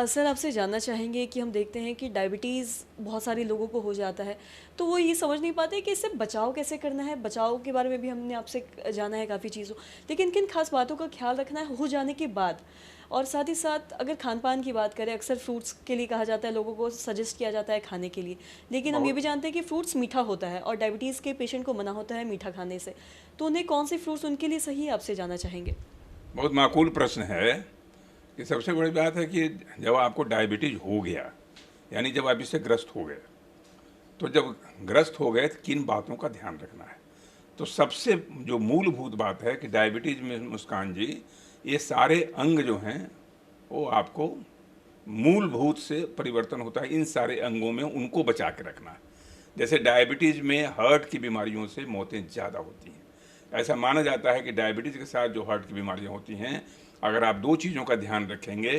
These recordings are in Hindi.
सर आपसे जानना चाहेंगे कि हम देखते हैं कि डायबिटीज़ बहुत सारे लोगों को हो जाता है, तो वो ये समझ नहीं पाते कि इससे बचाव कैसे करना है। बचाव के बारे में भी हमने आपसे जाना है काफ़ी चीज़ों, लेकिन किन खास बातों का ख्याल रखना है हो जाने के बाद। और साथ ही साथ अगर खान-पान की बात करें, अक्सर फ्रूट्स के लिए कहा जाता है, लोगों को सजेस्ट किया जाता है खाने के लिए। लेकिन हम ये भी बहुत जानते हैं कि फ्रूट्स मीठा होता है और डायबिटीज़ के पेशेंट को मना होता है मीठा खाने से। तो उन्हें कौन-से फ्रूट्स उनके लिए सही है, आपसे जानना चाहेंगे? बहुत माकूल प्रश्न है कि सबसे बड़ी बात है कि जब आपको डायबिटीज हो गया, यानी जब आप इससे ग्रस्त हो गए, तो जब ग्रस्त हो गए तो किन बातों का ध्यान रखना है। तो सबसे जो मूलभूत बात है कि डायबिटीज में मुस्कान जी, ये सारे अंग जो हैं वो आपको मूलभूत से परिवर्तन होता है, इन सारे अंगों में उनको बचा के रखना है। जैसे डायबिटीज़ में हार्ट की बीमारियों से मौतें ज़्यादा होती हैं। ऐसा माना जाता है कि डायबिटीज़ के साथ जो हार्ट की बीमारियां होती हैं, अगर आप दो चीज़ों का ध्यान रखेंगे,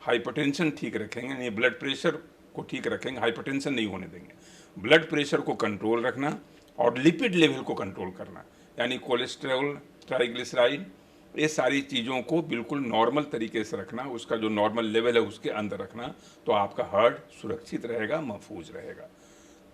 हाइपरटेंशन ठीक रखेंगे, यानी ब्लड प्रेशर को ठीक रखेंगे, हाइपरटेंशन नहीं होने देंगे, ब्लड प्रेशर को कंट्रोल रखना और लिपिड लेवल को कंट्रोल करना, यानी कोलेस्ट्रॉल, ट्राइग्लिसराइड, ये सारी चीज़ों को बिल्कुल नॉर्मल तरीके से रखना, उसका जो नॉर्मल लेवल है उसके अंदर रखना, तो आपका हार्ट सुरक्षित रहेगा, महफूज रहेगा।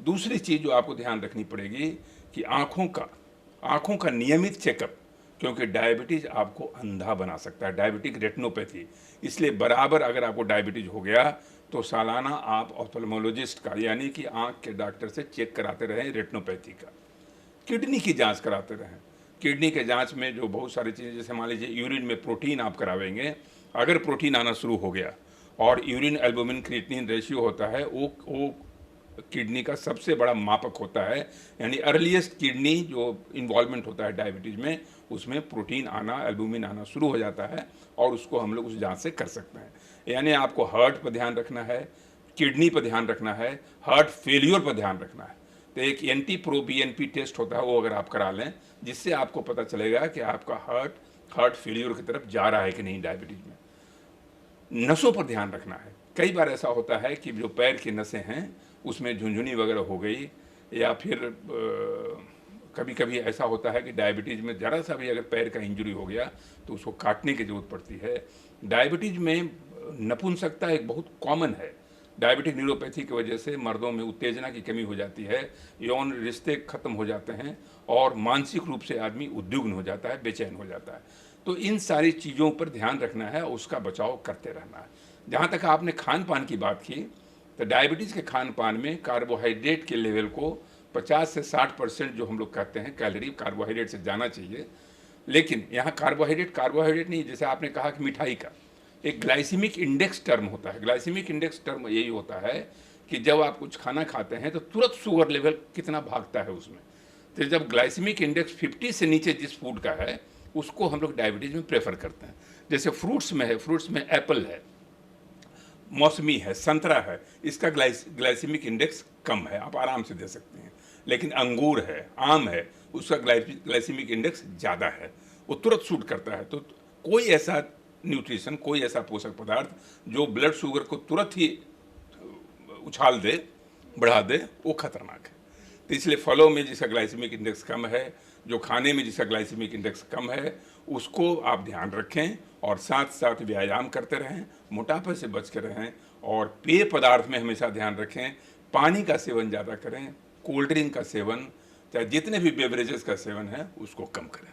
दूसरी चीज़ जो आपको ध्यान रखनी पड़ेगी कि आँखों का नियमित चेकअप, क्योंकि डायबिटीज़ आपको अंधा बना सकता है, डायबिटिक रेटिनोपैथी। इसलिए बराबर अगर आपको डायबिटीज़ हो गया तो सालाना आप ऑप्थेल्मोलॉजिस्ट का, यानी कि आँख के डॉक्टर से चेक कराते रहें रेटिनोपैथी का। किडनी की जांच कराते रहें। किडनी के जांच में जो बहुत सारी चीज़ें, जैसे मान लीजिए यूरिन में प्रोटीन आप करावेंगे, अगर प्रोटीन आना शुरू हो गया और यूरिन एल्बुमिन क्रिएटिनिन रेशियो होता है, वो किडनी का सबसे बड़ा मापक होता है, यानी अर्लीस्ट किडनी जो इन्वॉल्वमेंट होता है डायबिटीज़ में, उसमें प्रोटीन आना, एल्बुमिन आना शुरू हो जाता है और उसको हम लोग उस जांच से कर सकते हैं। यानी आपको हार्ट पर ध्यान रखना है, किडनी पर ध्यान रखना है, हार्ट फेल्योर पर ध्यान रखना है। तो एक एंटी प्रो बीएनपी टेस्ट होता है, वो अगर आप करा लें, जिससे आपको पता चलेगा कि आपका हार्ट फेल्योर की तरफ जा रहा है कि नहीं डायबिटीज़ में। नसों पर ध्यान रखना है। कई बार ऐसा होता है कि जो पैर की नसें हैं उसमें झुनझुनी वगैरह हो गई, या फिर कभी कभी ऐसा होता है कि डायबिटीज़ में ज़रा सा भी अगर पैर का इंजरी हो गया तो उसको काटने की ज़रूरत पड़ती है। डायबिटीज़ में नपुंसकता एक बहुत कॉमन है। डायबिटिक न्यूरोपैथी की वजह से मर्दों में उत्तेजना की कमी हो जाती है, यौन रिश्ते खत्म हो जाते हैं और मानसिक रूप से आदमी उद्विग्न हो जाता है, बेचैन हो जाता है। तो इन सारी चीज़ों पर ध्यान रखना है, उसका बचाव करते रहना है। जहाँ तक आपने खान पान की बात की, तो डायबिटीज़ के खान पान में कार्बोहाइड्रेट के लेवल को 50 से 60% जो हम लोग कहते हैं कैलोरी कार्बोहाइड्रेट से जाना चाहिए। लेकिन यहाँ कार्बोहाइड्रेट नहीं, जैसे आपने कहा कि मिठाई का एक ग्लाइसीमिक इंडेक्स टर्म होता है। ग्लाइसीमिक इंडेक्स टर्म यही होता है कि जब आप कुछ खाना खाते हैं तो तुरंत शुगर लेवल कितना भागता है उसमें। तो जब ग्लाइसीमिक इंडेक्स 50 से नीचे जिस फूड का है, उसको हम लोग डायबिटीज़ में प्रेफर करते हैं। जैसे फ्रूट्स में है, फ्रूट्स में एप्पल है, मौसमी है, संतरा है, इसका ग्लाइसीमिक इंडेक्स कम है, आप आराम से दे सकते हैं। लेकिन अंगूर है, आम है, उसका ग्लाइसीमिक इंडेक्स ज़्यादा है, वो तुरंत सूट करता है। तो कोई ऐसा न्यूट्रिशन, कोई ऐसा पोषक पदार्थ जो ब्लड शुगर को तुरंत ही उछाल दे, बढ़ा दे, वो खतरनाक है। तो इसलिए फलों में जिसका ग्लाइसीमिक इंडेक्स कम है, जो खाने में जिसका ग्लाइसीमिक इंडेक्स कम है, उसको आप ध्यान रखें और साथ साथ व्यायाम करते रहें, मोटापे से बच कर रहें और पेय पदार्थ में हमेशा ध्यान रखें, पानी का सेवन ज़्यादा करें, कोल्ड ड्रिंक का सेवन, चाहे जितने भी बेवरेजेस का सेवन है उसको कम करें।